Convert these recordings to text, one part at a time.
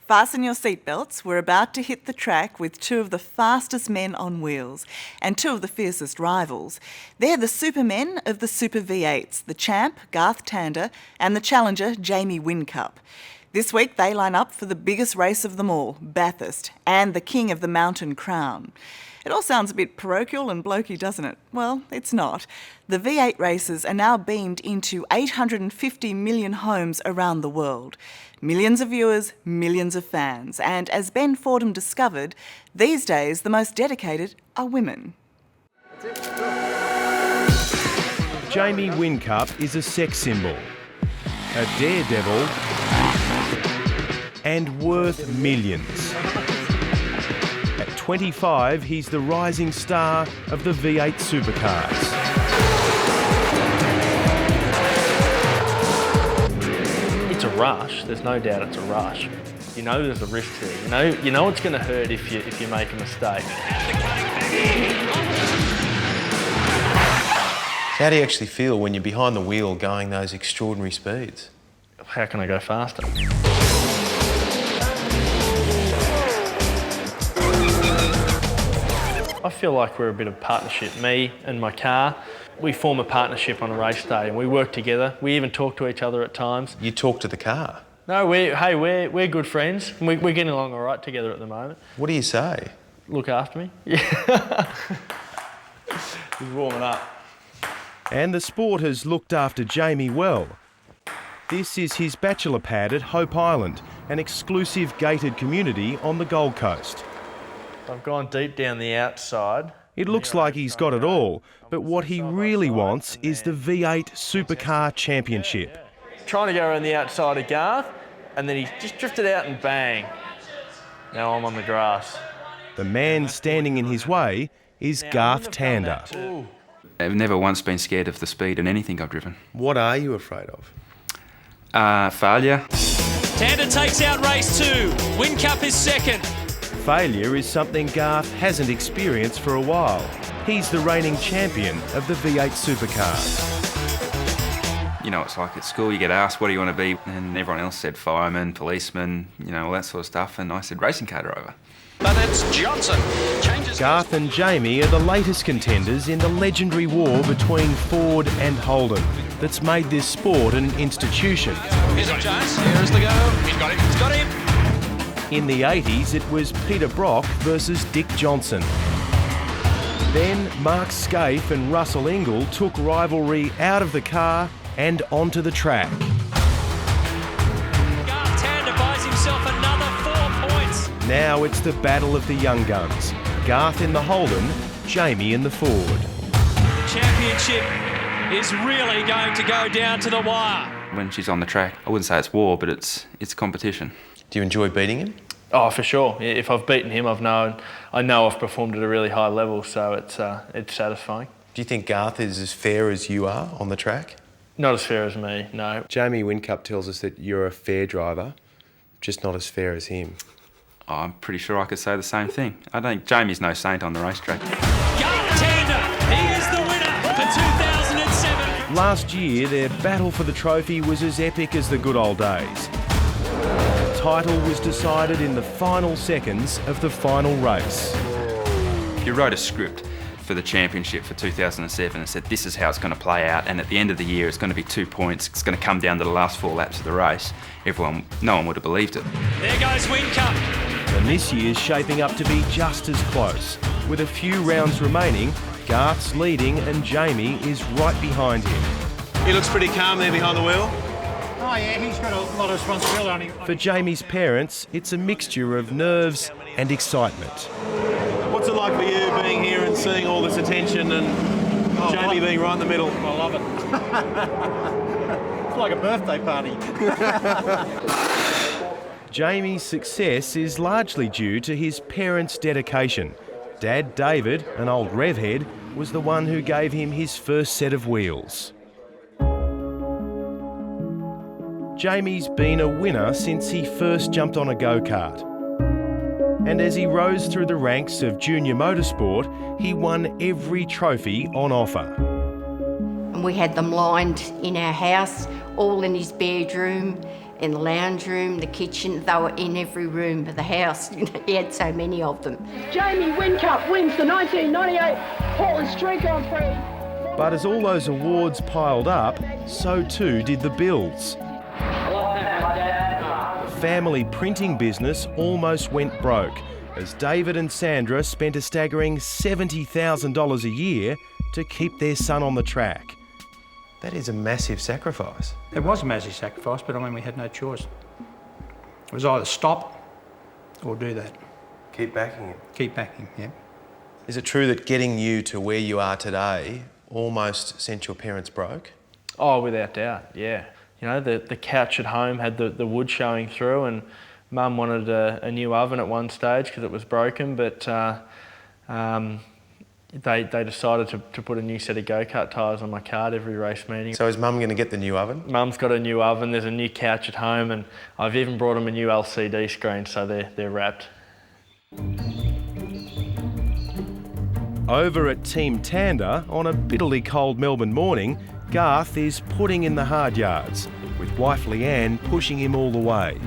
Fasten your seatbelts. We're about to hit the track with two of the fastest men on wheels and two of the fiercest rivals. They're the supermen of the Super V8s, the champ, Garth Tander, and the challenger, Jamie Whincup. This week they line up for the biggest race of them all, Bathurst, and the king of the Mountain Crown. It all sounds a bit parochial and blokey, doesn't it? Well, it's not. The V8 races are now beamed into 850 million homes around the world. Millions of viewers, millions of fans. And as Ben Fordham discovered, these days the most dedicated are women. Jamie Whincup is a sex symbol, a daredevil, and worth millions. At 25, he's the rising star of the V8 supercars. It's a rush. There's no doubt it's a rush. You know there's a risk there. You know it's going to hurt if you make a mistake. How do you actually feel when you're behind the wheel going those extraordinary speeds? How can I go faster? I feel like we're a bit of partnership. Me and my car, we form a partnership on a race day and we work together. We even talk to each other at times. You talk to the car? No, we're good friends. We're getting along all right together at the moment. What do you say? Look after me. Yeah. He's warming up. And the sport has looked after Jamie well. This is his bachelor pad at Hope Island, an exclusive gated community on the Gold Coast. I've gone deep down the outside. It looks like he's got it all, but what he really wants is the V8 Supercar Championship. Trying to go around the outside of Garth, and then he just drifted out and bang. Now I'm on the grass. The man standing in his way is Garth Tander. I've never once been scared of the speed in anything I've driven. What are you afraid of? Failure. Tander takes out race 2. Whincup is second. Failure is something Garth hasn't experienced for a while. He's the reigning champion of the V8 supercars. You know, it's like at school, you get asked, what do you want to be? And everyone else said fireman, policeman, all that sort of stuff. And I said racing car driver. But it's Johnson. Garth and Jamie are the latest contenders in the legendary war between Ford and Holden that's made this sport an institution. Here's a chance. Here's the go. He's got him. He's got him. In the 80s, it was Peter Brock versus Dick Johnson. Then Mark Skaife and Russell Ingall took rivalry out of the car and onto the track. Garth Tander buys himself another 4 points. Now it's the battle of the young guns. Garth in the Holden, Jamie in the Ford. The championship is really going to go down to the wire. When she's on the track, I wouldn't say it's war, but it's competition. Do you enjoy beating him? Oh, for sure. If I've beaten him, I know I've performed at a really high level, so it's satisfying. Do you think Garth is as fair as you are on the track? Not as fair as me, no. Jamie Whincup tells us that you're a fair driver, just not as fair as him. Oh, I'm pretty sure I could say the same thing. I think Jamie's no saint on the racetrack. Garth Tander, he is the winner for 2007. Last year, their battle for the trophy was as epic as the good old days. The title was decided in the final seconds of the final race. You wrote a script for the championship for 2007 and said this is how it's going to play out, and at the end of the year it's going to be 2 points, it's going to come down to the last 4 laps of the race. No one would have believed it. There goes Whincup. And this year's shaping up to be just as close. With a few rounds remaining, Garth's leading and Jamie is right behind him. He looks pretty calm there behind the wheel. Oh yeah, he's got a lot of responsibility on him. For Jamie's parents, it's a mixture of nerves and excitement. What's it like for you being here and seeing all this attention and Jamie being right in the middle? I love it. It's like a birthday party. Jamie's success is largely due to his parents' dedication. Dad, David, an old revhead, was the one who gave him his first set of wheels. Jamie's been a winner since he first jumped on a go-kart. And as he rose through the ranks of junior motorsport, he won every trophy on offer. And we had them lined in our house, all in his bedroom, in the lounge room, the kitchen. They were in every room of the house. He had so many of them. Jamie Whincup wins the 1998 Portland Street Grand Prix. But as all those awards piled up, so too did the bills. The family printing business almost went broke as David and Sandra spent a staggering $70,000 a year to keep their son on the track. That is a massive sacrifice. It was a massive sacrifice, but I mean, we had no choice. It was either stop or do that. Keep backing it. Keep backing, yeah. Is it true that getting you to where you are today almost sent your parents broke? Oh, without doubt, yeah. You know, the couch at home had the wood showing through, and Mum wanted a new oven at one stage because it was broken, but they decided to put a new set of go-kart tyres on my car at every race meeting. So is Mum going to get the new oven? Mum's got a new oven, there's a new couch at home, and I've even brought them a new LCD screen, so they're wrapped. Over at Team Tander, on a bitterly cold Melbourne morning, Garth is putting in the hard yards, with wife Leanne pushing him all the way.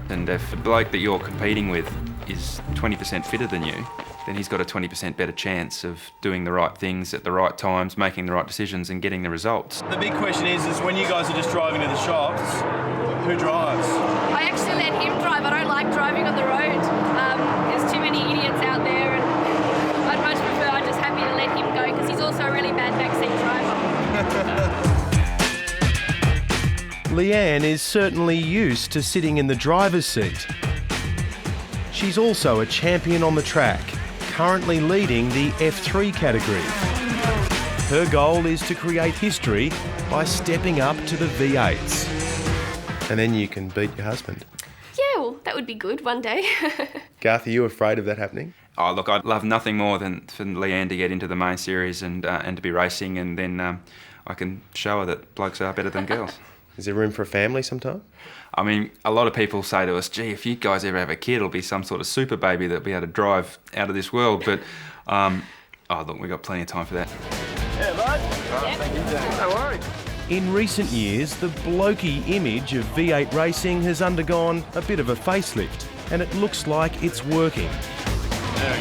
And if a bloke that you're competing with is 20% fitter than you, then he's got a 20% better chance of doing the right things at the right times, making the right decisions and getting the results. The big question is when you guys are just driving to the shops, who drives? I actually let him drive. I don't like driving on the road. There's too many idiots out there, and I'd much prefer, I'm just happy to let him go because he's also a really bad backseat driver. Leanne is certainly used to sitting in the driver's seat. She's also a champion on the track, currently leading the F3 category. Her goal is to create history by stepping up to the V8s. And then you can beat your husband. Yeah, well, that would be good one day. Garth, are you afraid of that happening? Oh, look, I'd love nothing more than for Leanne to get into the main series and to be racing, and then I can show her that blokes are better than girls. Is there room for a family sometime? I mean, a lot of people say to us, gee, if you guys ever have a kid, it'll be some sort of super baby that'll be able to drive out of this world. But, oh, look, we've got plenty of time for that. Yeah, bud. Thank you, James. No worries. In recent years, the blokey image of V8 racing has undergone a bit of a facelift, and it looks like it's working. There we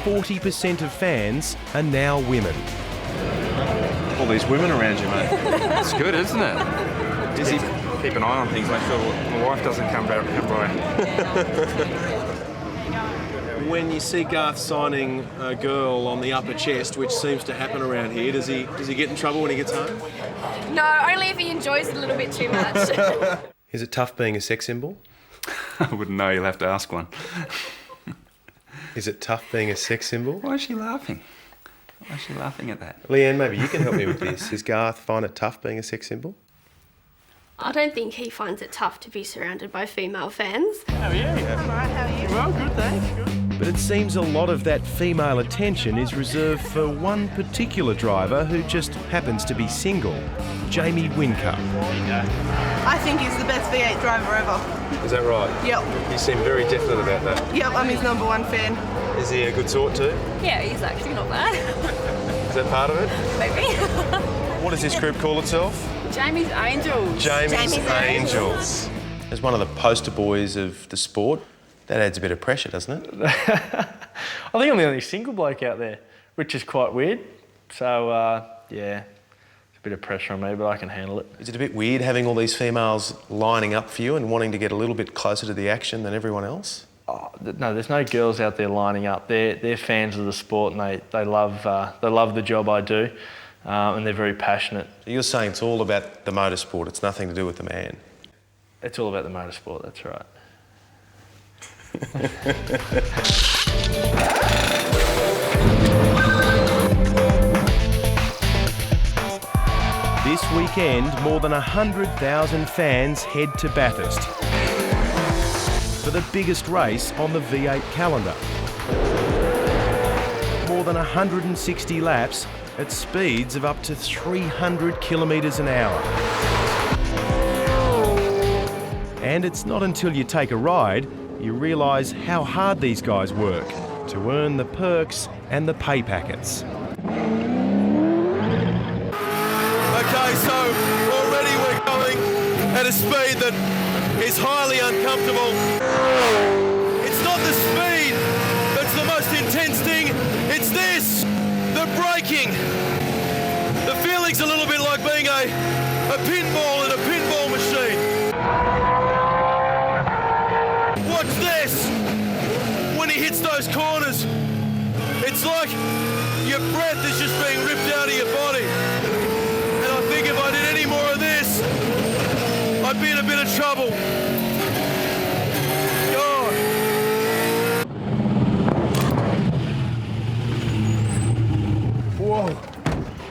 go. 40% of fans are now women. All these women around you, mate. It's good, isn't it? Dizzy, keep an eye on things, make sure my wife doesn't come by. When you see Garth signing a girl on the upper chest, which seems to happen around here, does he get in trouble when he gets home? No, only if he enjoys it a little bit too much. Is it tough being a sex symbol? I wouldn't know, you'll have to ask one. Is it tough being a sex symbol? Why is she laughing? Why is she laughing at that? Leanne, maybe you can help me with this. Does Garth find it tough being a sex symbol? I don't think he finds it tough to be surrounded by female fans. How are you? I'm alright, how are you? Well, good, thanks. Good. But it seems a lot of that female attention is reserved for one particular driver who just happens to be single, Jamie Whincup. I think he's the best V8 driver ever. Is that right? Yep. You seem very definite about that. Yep, I'm his #1 fan. Is he a good sort too? Yeah, he's actually not bad. Is that part of it? Maybe. What does this group call itself? Jamie's Angels. Jamie's Angels. As one of the poster boys of the sport, that adds a bit of pressure, doesn't it? I think I'm the only single bloke out there, which is quite weird. So, yeah, it's a bit of pressure on me, but I can handle it. Is it a bit weird having all these females lining up for you and wanting to get a little bit closer to the action than everyone else? Oh, no, there's no girls out there lining up. They're fans of the sport, and they love the job I do, and they're very passionate. So you're saying it's all about the motorsport, it's nothing to do with the man? It's all about the motorsport, that's right. This weekend, more than 100,000 fans head to Bathurst for the biggest race on the V8 calendar. More than 160 laps at speeds of up to 300 kilometres an hour. And it's not until you take a ride you realise how hard these guys work to earn the perks and the pay packets. Okay, so already we're going at a speed that is highly uncomfortable. It's not the speed that's the most intense thing, it's this, the braking. The feeling's a little bit like being a pinball in a pinball machine. Watch this, when he hits those corners, it's like your breath is just being ripped out of your body. And I think if I did any more of this, I'd be in a bit of trouble. God. Whoa.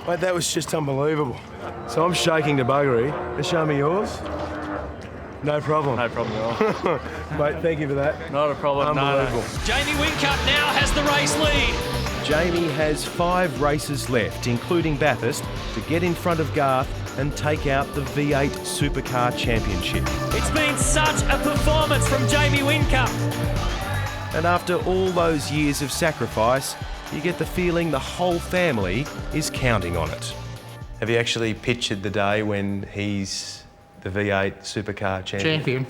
Mate, that was just unbelievable. So I'm shaking to buggery. Show me yours. No problem. No problem at all. Mate, thank you for that. Not a problem. Unbelievable. No. Jamie Whincup now has the race lead. Jamie has 5 races left, including Bathurst, to get in front of Garth and take out the V8 Supercar Championship. It's been such a performance from Jamie Whincup. And after all those years of sacrifice, you get the feeling the whole family is counting on it. Have you actually pictured the day when he's the V8 Supercar champion?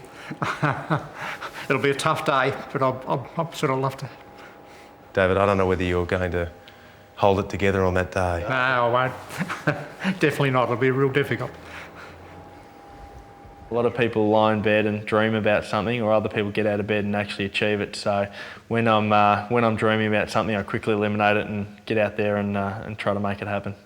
It'll be a tough day, but I'll sort of love to. David, I don't know whether you're going to hold it together on that day. No, I won't. Definitely not. It'll be real difficult. A lot of people lie in bed and dream about something, or other people get out of bed and actually achieve it. So when I'm dreaming about something, I quickly eliminate it and get out there and try to make it happen.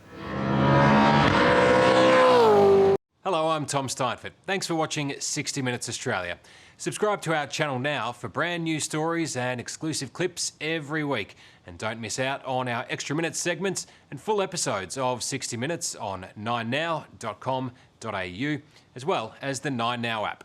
Hello, I'm Tom Steinfort. Thanks for watching 60 Minutes Australia. Subscribe to our channel now for brand new stories and exclusive clips every week. And don't miss out on our Extra Minutes segments and full episodes of 60 Minutes on 9now.com.au, as well as the 9Now app.